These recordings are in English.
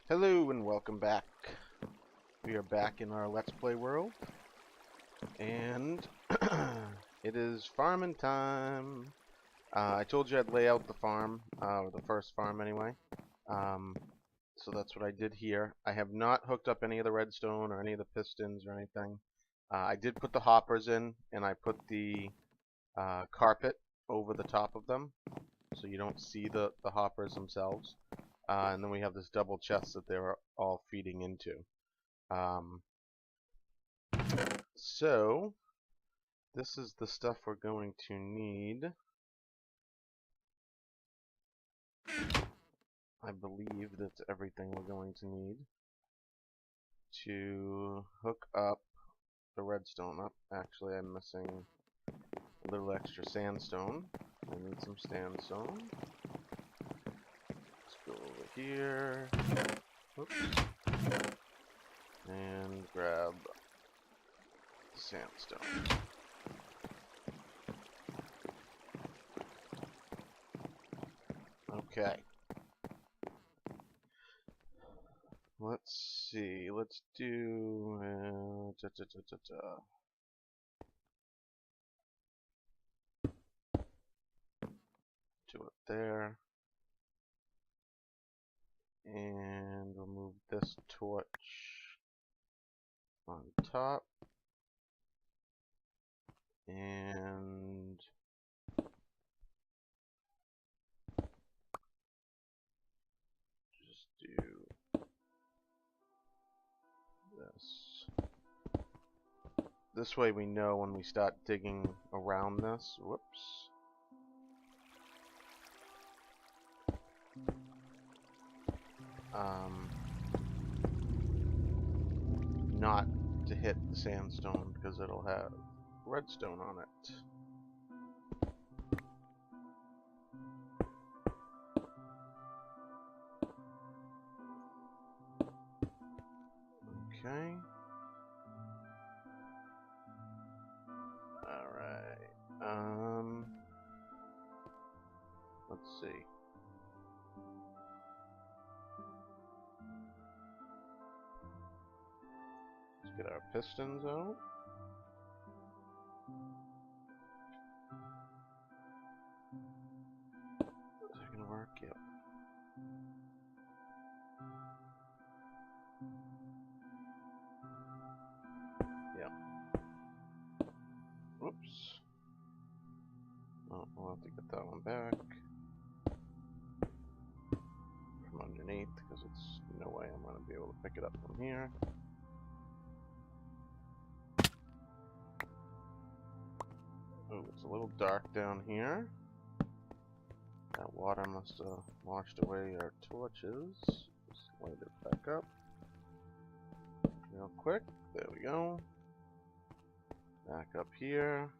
Hello and welcome back. We are back in our Let's Play world, and it is farming time. I told you I'd lay out the farm, or the first farm anyway. So that's what I did here. I have not hooked up any of the redstone or any of the pistons or anything. I did put the hoppers in, and I put the carpet over the top of them, so you don't see the hoppers themselves. And then we have this double chest that they're all feeding into. So this is the stuff we're going to need. I believe that's everything we're going to need to hook up the redstone up. Actually, I'm missing a little extra sandstone. I need some sandstone. Let's go over here. Oops. And grab sandstone. Okay. Let's see. Let's do do it there, and we'll move this torch on top, and just do this. This way we know when we start digging around this. Whoops. Not to hit the sandstone because it'll have redstone on it. Okay. Alright. Let's see. Let's get our pistons out. Is that gonna work? Yep. Yep. Whoops. Oh, we'll have to get that one back from underneath because it's no way I'm gonna be able to pick it up from here. Oh, it's a little dark down here. That water must have washed away our torches. Just light it back up real quick. There we go. Back up here.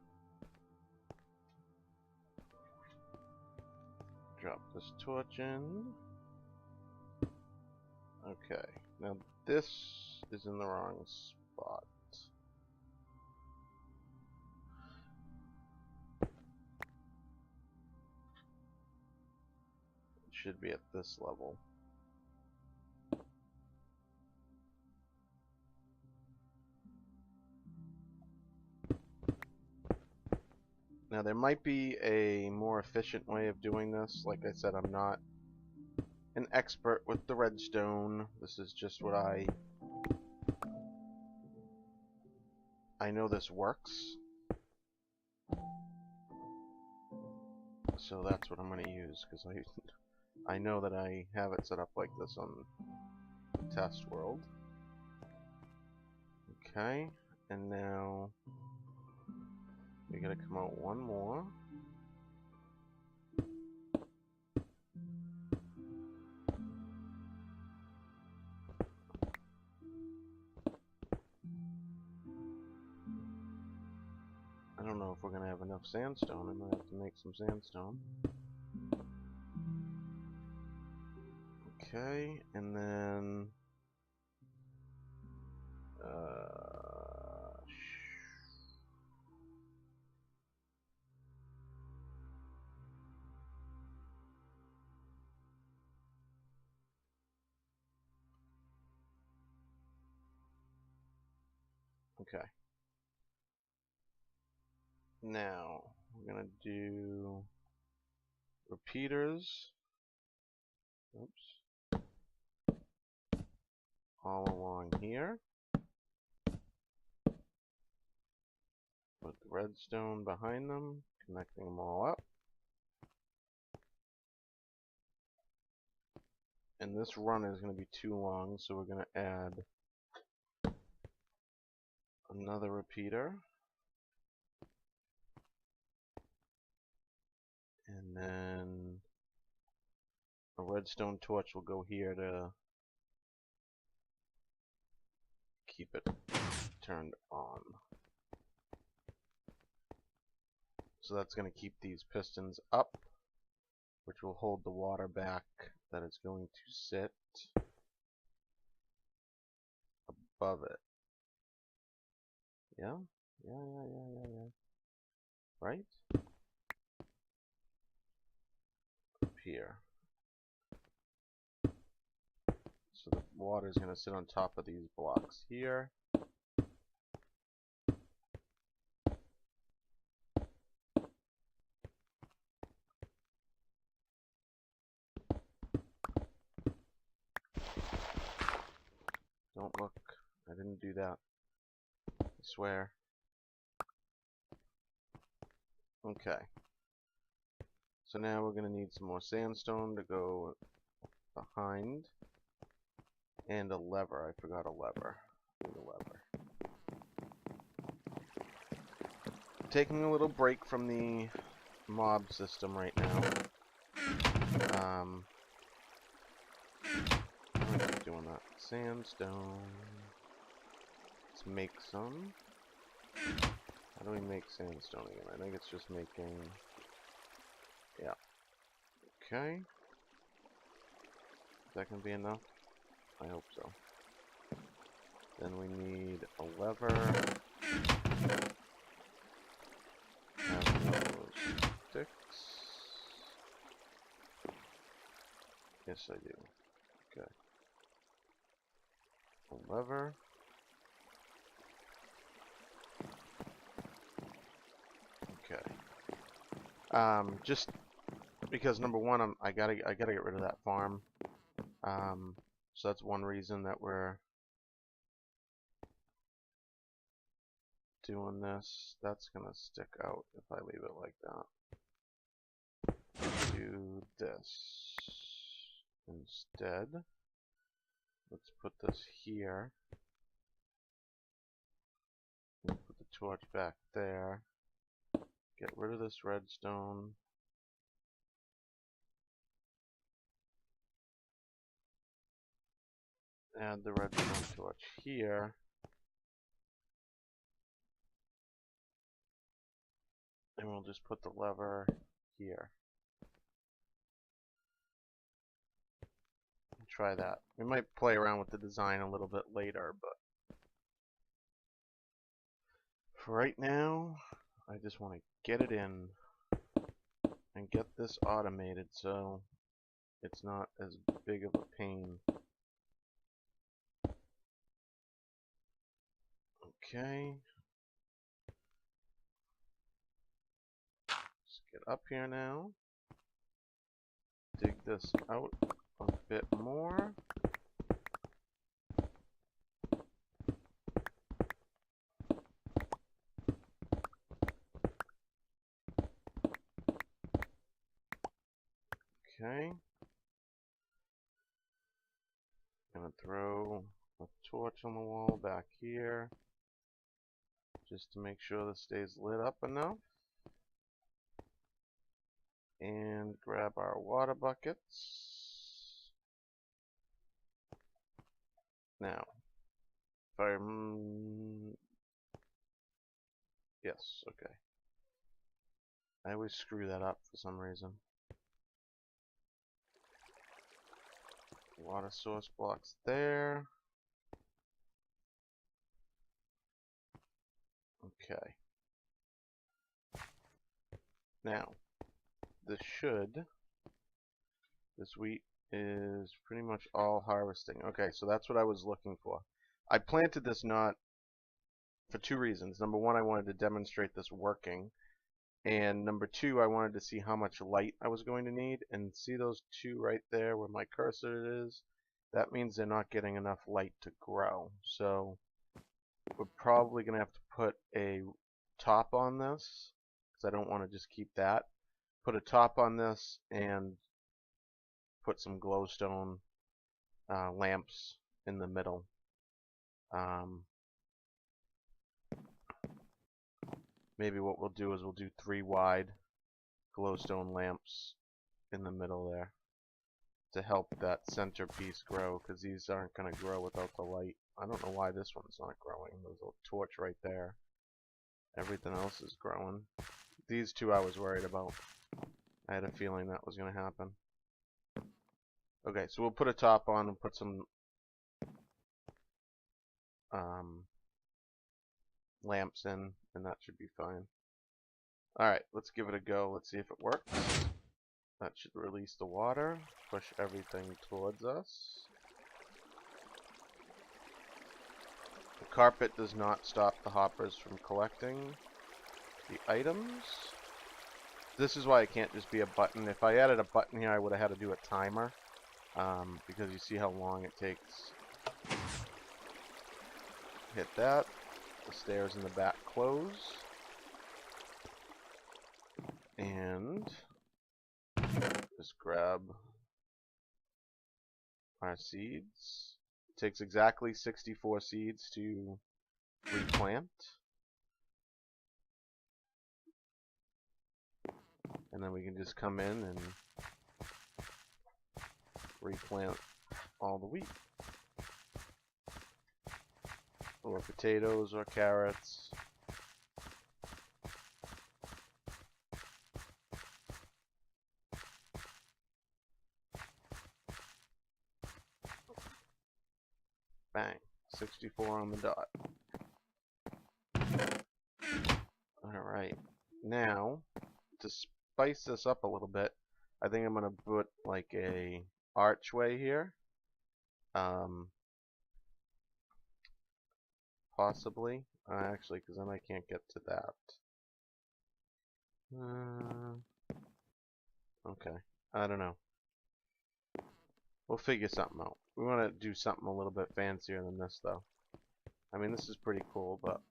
Drop this torch in. Okay, now this is in the wrong spot. It should be at this level. Now there might be a more efficient way of doing this. Like I said, I'm not an expert with the redstone. This is just what I know this works. So that's what I'm going to use, because I know that I have it set up like this on test world. Okay, and now we gotta come out one more. I don't know if we're gonna have enough sandstone. I might have to make some sandstone. Okay, and then Okay. Now, we're going to do repeaters. Oops. All along here. Put the redstone behind them, connecting them all up. And this run is going to be too long, so we're going to add another repeater. And then a redstone torch will go here to keep it turned on. So that's going to keep these pistons up, which will hold the water back that it's going to sit above it. Yeah? Yeah. Right? Up here. So the water is going to sit on top of these blocks here. Don't look. I didn't do that. I swear. Okay. So now we're going to need some more sandstone to go behind. And a lever. I forgot a lever. Need a lever. Taking a little break from the mob system right now. I'm doing that. Sandstone. Let's make some. How do we make sandstone again? I think it's just making... Yeah. Okay. Is that going to be enough? I hope so. Then we need a lever. Have those sticks. Yes, I do. Okay. A lever. Okay. Just because number one, I gotta get rid of that farm. So that's one reason that we're doing this. That's gonna stick out if I leave it like that. Do this instead. Let's put this here. And put the torch back there. Get rid of this redstone. Add the redstone torch here. And we'll just put the lever here. Try that. We might play around with the design a little bit later, but for right now, I just want to get it in and get this automated so it's not as big of a pain. Okay. Let's get up here now. Dig this out a bit more. Okay. Gonna throw a torch on the wall back here just to make sure this stays lit up enough. And grab our water buckets. Now, if I yes, okay. I always screw that up for some reason. Water source blocks there. Okay. Now, this wheat is pretty much all harvesting. Okay, so that's what I was looking for. I planted this not for two reasons. Number one, I wanted to demonstrate this working. And number two, I wanted to see how much light I was going to need. And see those two right there where my cursor is? That means they're not getting enough light to grow. So we're probably going to have to put a top on this, because I don't want to just keep that. Put a top on this and put some glowstone lamps in the middle. Maybe what we'll do is we'll do 3 wide glowstone lamps in the middle there to help that centerpiece grow, because these aren't going to grow without the light. I don't know why this one's not growing. There's a torch right there. Everything else is growing. These two I was worried about. I had a feeling that was going to happen. Okay, so we'll put a top on and put some lamps in, and that should be fine. Alright, let's give it a go. Let's see if it works. That should release the water, push everything towards us. The carpet does not stop the hoppers from collecting the items. This is why it can't just be a button. If I added a button here, I would have had to do a timer, because you see how long it takes. Hit that. The stairs in the back close. And just grab our seeds. It takes exactly 64 seeds to replant. And then we can just come in and replant all the wheat. Or potatoes or carrots. Bang. 64 on the dot. Alright. Now, to spice this up a little bit, I think I'm going to put like a archway here. Possibly. Actually, because then I can't get to that. Okay. I don't know. We'll figure something out. We want to do something a little bit fancier than this, though. I mean, this is pretty cool, but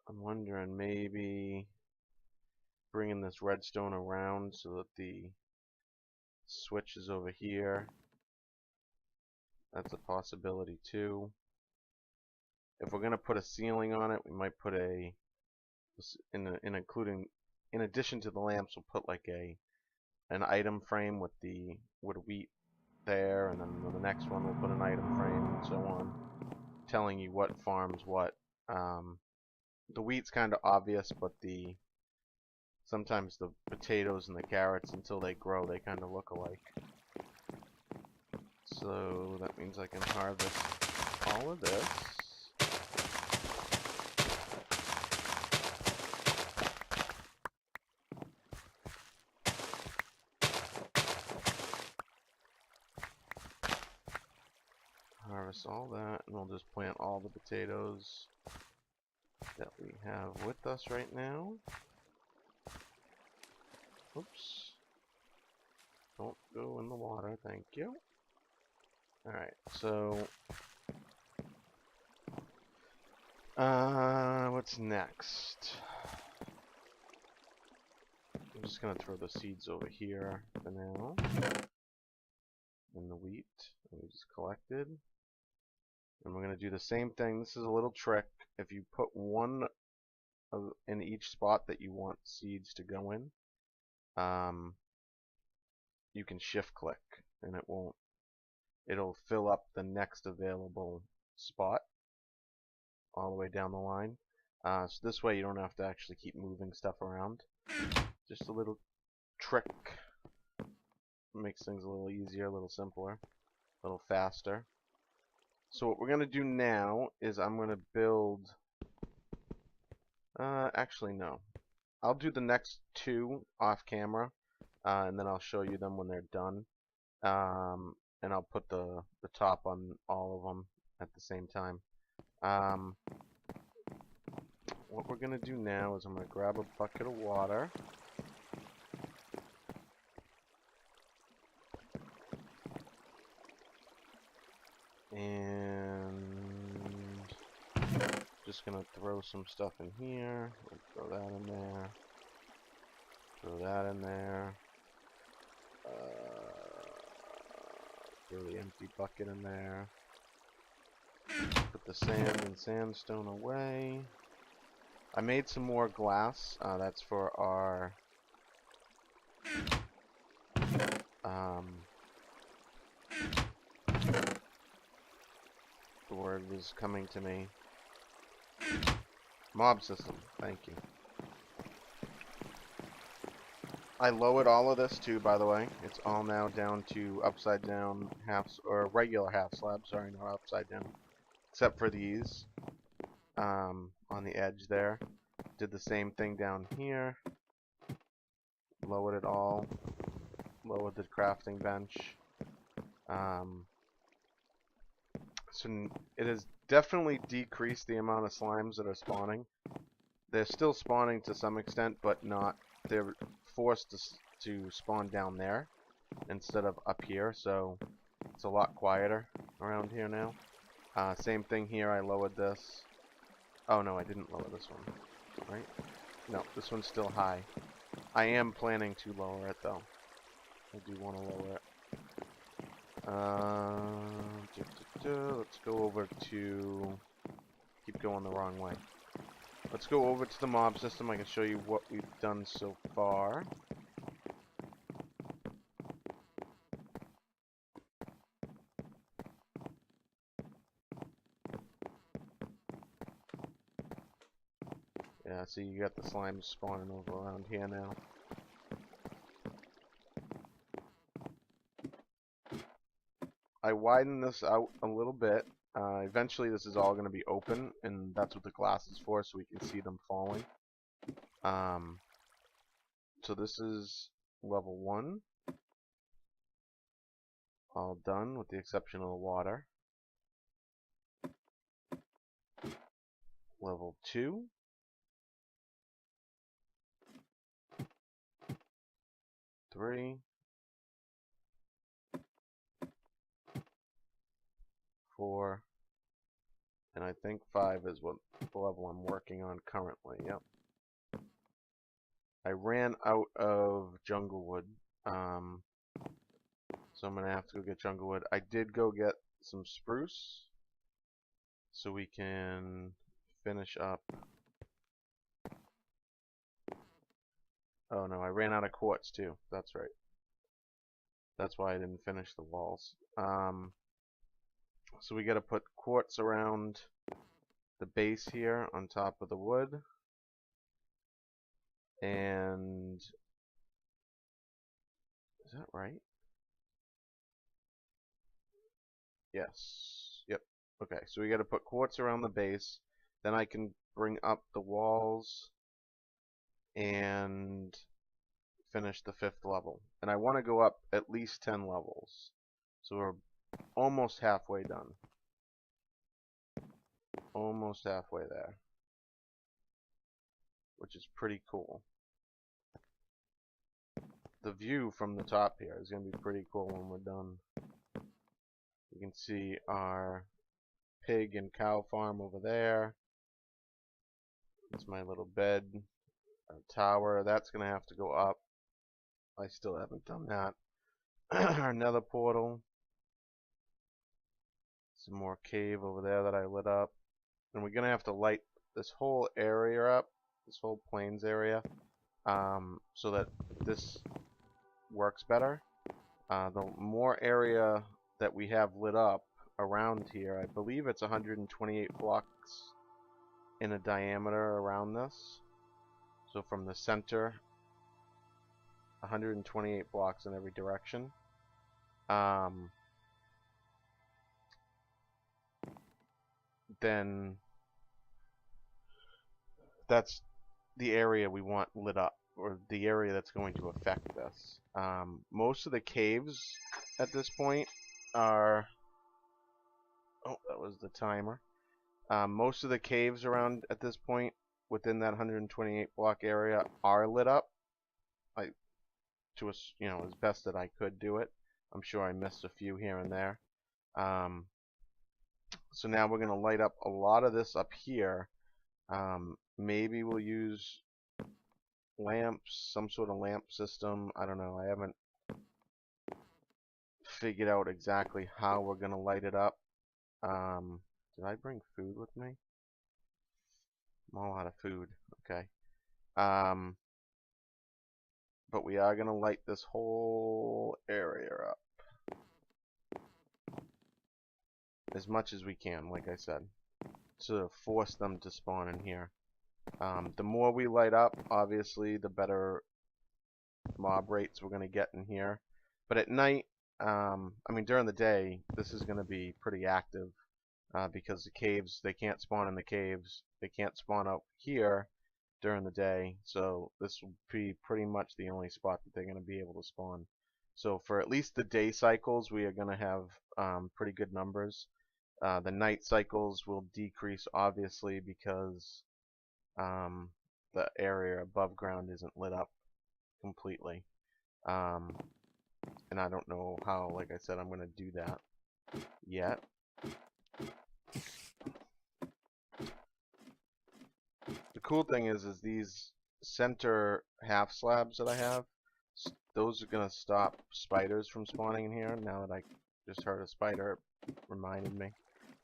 I'm wondering maybe bringing this redstone around so that the switch is over here. That's a possibility, too. If we're going to put a ceiling on it, we might put a, in addition to the lamps, we'll put like an item frame with wheat there, and then the next one we'll put an item frame, and so on, telling you what farms what. The wheat's kind of obvious, but sometimes the potatoes and the carrots, until they grow, they kind of look alike. So that means I can harvest all of this. Harvest all that, and we'll just plant all the potatoes that we have with us right now. Oops. Don't go in the water, thank you. Alright, so what's next? I'm just gonna throw the seeds over here for now. And the wheat that we just collected. And we're gonna do the same thing. This is a little trick. If you put one in each spot that you want seeds to go in, you can shift click and it'll fill up the next available spot all the way down the line. So this way you don't have to actually keep moving stuff around. Just a little trick. Makes things a little easier, a little simpler, a little faster. So what we're going to do now is I'm going to build... actually no. I'll do the next two off camera, and then I'll show you them when they're done. And I'll put the top on all of them at the same time. What we're gonna do now is I'm gonna grab a bucket of water. And just gonna throw some stuff in here. We'll throw that in there. Throw that in there. Throw the empty bucket in there. Put the sand and sandstone away. I made some more glass. That's for our the word was coming to me. Mob system. Thank you. I lowered all of this too, by the way. It's all now down to upside down halves, or regular half slabs. Sorry, not upside down. Except for these on the edge there. Did the same thing down here. Lowered it all. Lowered the crafting bench. So it has definitely decreased the amount of slimes that are spawning. They're still spawning to some extent, but not. They're forced to spawn down there instead of up here, so it's a lot quieter around here now. Same thing here. I lowered this. Oh no, I didn't lower this one. Right? No, this one's still high. I am planning to lower it though. I do want to lower it. Let's go over to... Keep going the wrong way. Let's go over to the mob system. I can show you what we've done so far. Yeah, see, you got the slimes spawning over around here now. I widened this out a little bit. Eventually this is all going to be open, and that's what the glass is for, so we can see them falling. So this is level 1. All done, with the exception of the water. Level 2. Three. 4. And I think 5 is what the level I'm working on currently. Yep. I ran out of jungle wood. So I'm going to have to go get jungle wood. I did go get some spruce. So we can finish up. Oh no, I ran out of quartz too. That's right. That's why I didn't finish the walls. So we got to put quartz around the base here on top of the wood. And is that right? Yes. Yep. Okay, so we got to put quartz around the base. Then I can bring up the walls and finish the 5th level. And I want to go up at least 10 levels. So we're almost halfway done. Almost halfway there. Which is pretty cool. The view from the top here is going to be pretty cool when we're done. You can see our pig and cow farm over there. It's my little bed. Our tower, that's going to have to go up. I still haven't done that. Our nether portal. Some more cave over there that I lit up. And we're going to have to light this whole area up. This whole plains area. So that this works better. The more area that we have lit up around here, I believe it's 128 blocks in a diameter around this. So from the center, 128 blocks in every direction. Then that's the area we want lit up, or the area that's going to affect this. Most of the caves at this point are... Oh, that was the timer. Most of the caves around at this point within that 128 block area are lit up. I to as best that I could do it. I'm sure I missed a few here and there. So now we're gonna light up a lot of this up here. Maybe we'll use lamps, some sort of lamp system. I don't know. I haven't figured out exactly how we're gonna light it up. Did I bring food with me? I'm all out of food. Okay. But we are gonna light this whole area up as much as we can, like I said, to force them to spawn in here. The more we light up, obviously, the better mob rates we're gonna get in here. But at night, I mean during the day, this is gonna be pretty active because the caves, they can't spawn in the caves. They can't spawn out here during the day, so this will be pretty much the only spot that they're going to be able to spawn. So for at least the day cycles, we are going to have pretty good numbers. The night cycles will decrease, obviously, because the area above ground isn't lit up completely. And I don't know how, like I said, I'm going to do that yet. The cool thing is these center half slabs that I have, those are gonna stop spiders from spawning in here. Now that I just heard a spider, it reminded me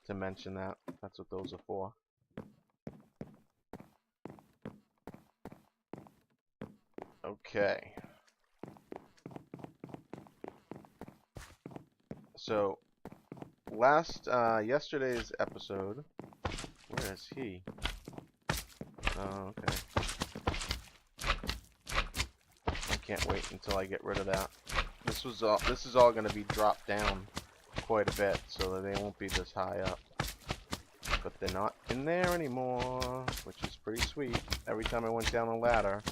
to mention that. That's what those are for. Okay. So yesterday's episode, where is he? Oh, okay. I can't wait until I get rid of that. This is all going to be dropped down quite a bit, so that they won't be this high up. But they're not in there anymore, which is pretty sweet. Every time I went down the ladder,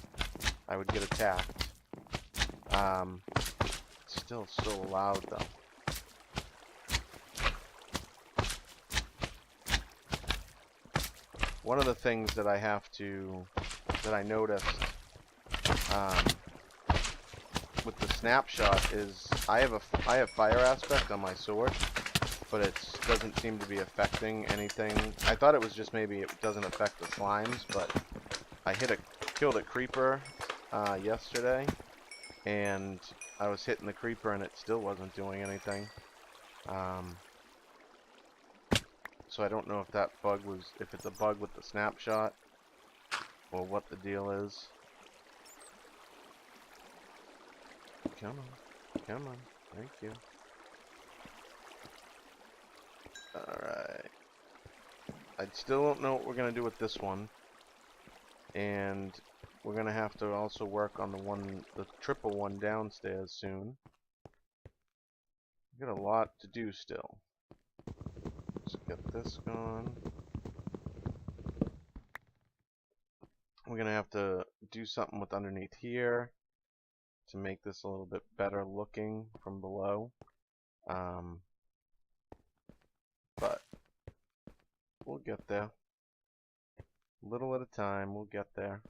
I would get attacked. Still so loud though. One of the things that I noticed with the snapshot is I have fire aspect on my sword, but it doesn't seem to be affecting anything. I thought it was just maybe it doesn't affect the slimes, but I killed a creeper yesterday, and I was hitting the creeper and it still wasn't doing anything. So I don't know if that bug if it's a bug with the snapshot, or what the deal is. Come on, come on, thank you. Alright. I still don't know what we're gonna do with this one. And we're gonna have to also work on the triple one downstairs soon. We've got a lot to do still. Let's get this going. We're gonna have to do something with underneath here to make this a little bit better looking from below. But we'll get there. Little at a time, we'll get there.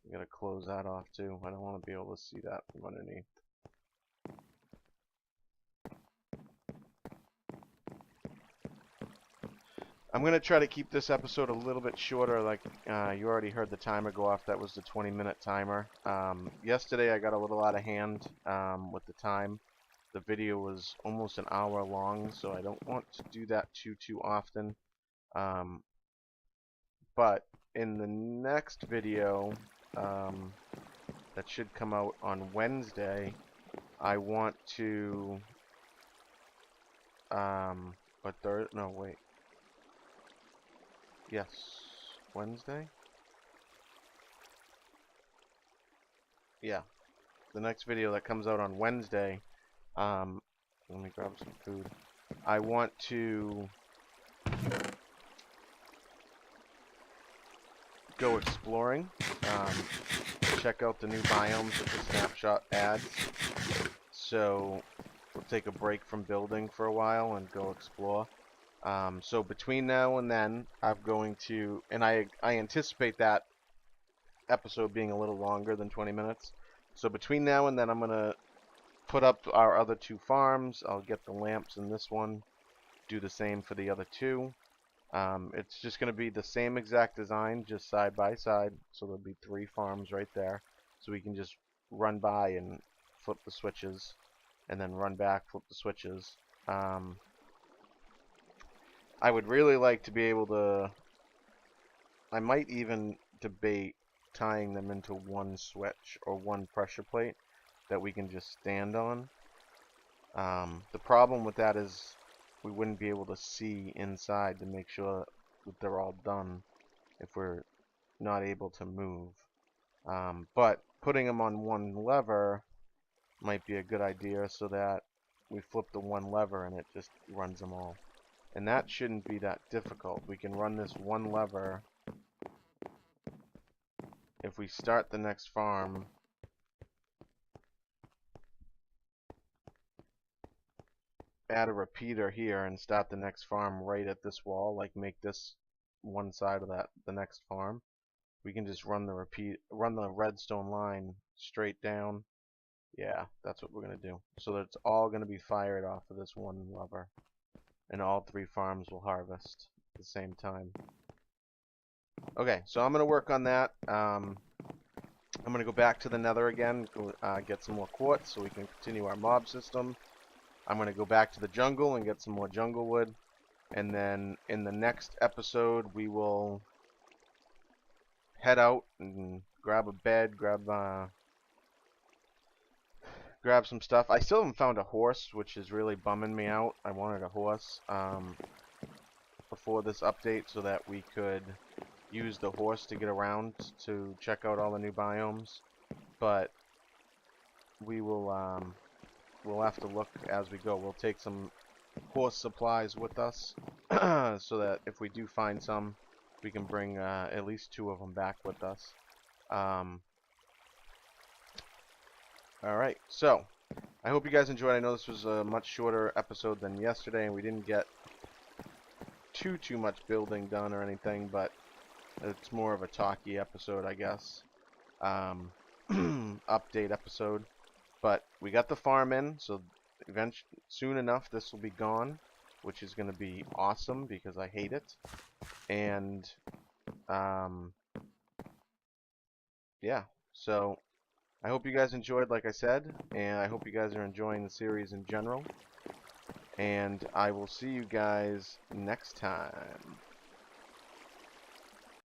We gotta close that off too. I don't want to be able to see that from underneath. I'm going to try to keep this episode a little bit shorter. Like you already heard the timer go off. That was the 20-minute timer. Yesterday I got a little out of hand with the time. The video was almost an hour long, so I don't want to do that too often. But in the next video that should come out on Wednesday, I want to no, wait. Yes, Wednesday? Yeah, the next video that comes out on Wednesday, let me grab some food. I want to go exploring, check out the new biomes that the Snapshot adds. So we'll take a break from building for a while and go explore. So between now and then, I'm going to, and I anticipate that episode being a little longer than 20 minutes. So between now and then, I'm going to put up our other 2 farms. I'll get the lamps in this one, do the same for the other 2. It's just going to be the same exact design, just side by side. So there'll be 3 farms right there. So we can just run by and flip the switches, and then run back, flip the switches. I would really like to be able to, I might even debate tying them into one switch or one pressure plate that we can just stand on. The problem with that is we wouldn't be able to see inside to make sure that they're all done if we're not able to move. But putting them on one lever might be a good idea so that we flip the one lever and it just runs them all. And that shouldn't be that difficult. We can run this one lever. If we start the next farm, add a repeater here and start the next farm right at this wall, like make this one side of the next farm. We can just run the redstone line straight down. Yeah, that's what we're gonna do. So that it's all gonna be fired off of this one lever, and all 3 farms will harvest at the same time. Okay, so I'm gonna work on that. I'm gonna go back to the Nether again, get some more quartz so we can continue our mob system. I'm gonna go back to the jungle and get some more jungle wood, and then in the next episode we will head out and grab a bed, grab some stuff. I still haven't found a horse, which is really bumming me out. I wanted a horse before this update so that we could use the horse to get around to check out all the new biomes. But we will we'll have to look as we go. We'll take some horse supplies with us so that if we do find some, we can bring at least 2 of them back with us. Alright, so I hope you guys enjoyed. I know this was a much shorter episode than yesterday, and we didn't get too much building done or anything, but it's more of a talky episode, I guess. Update episode. But we got the farm in, so eventually, soon enough, this will be gone, which is going to be awesome because I hate it. And yeah, so I hope you guys enjoyed, like I said, and I hope you guys are enjoying the series in general. And I will see you guys next time.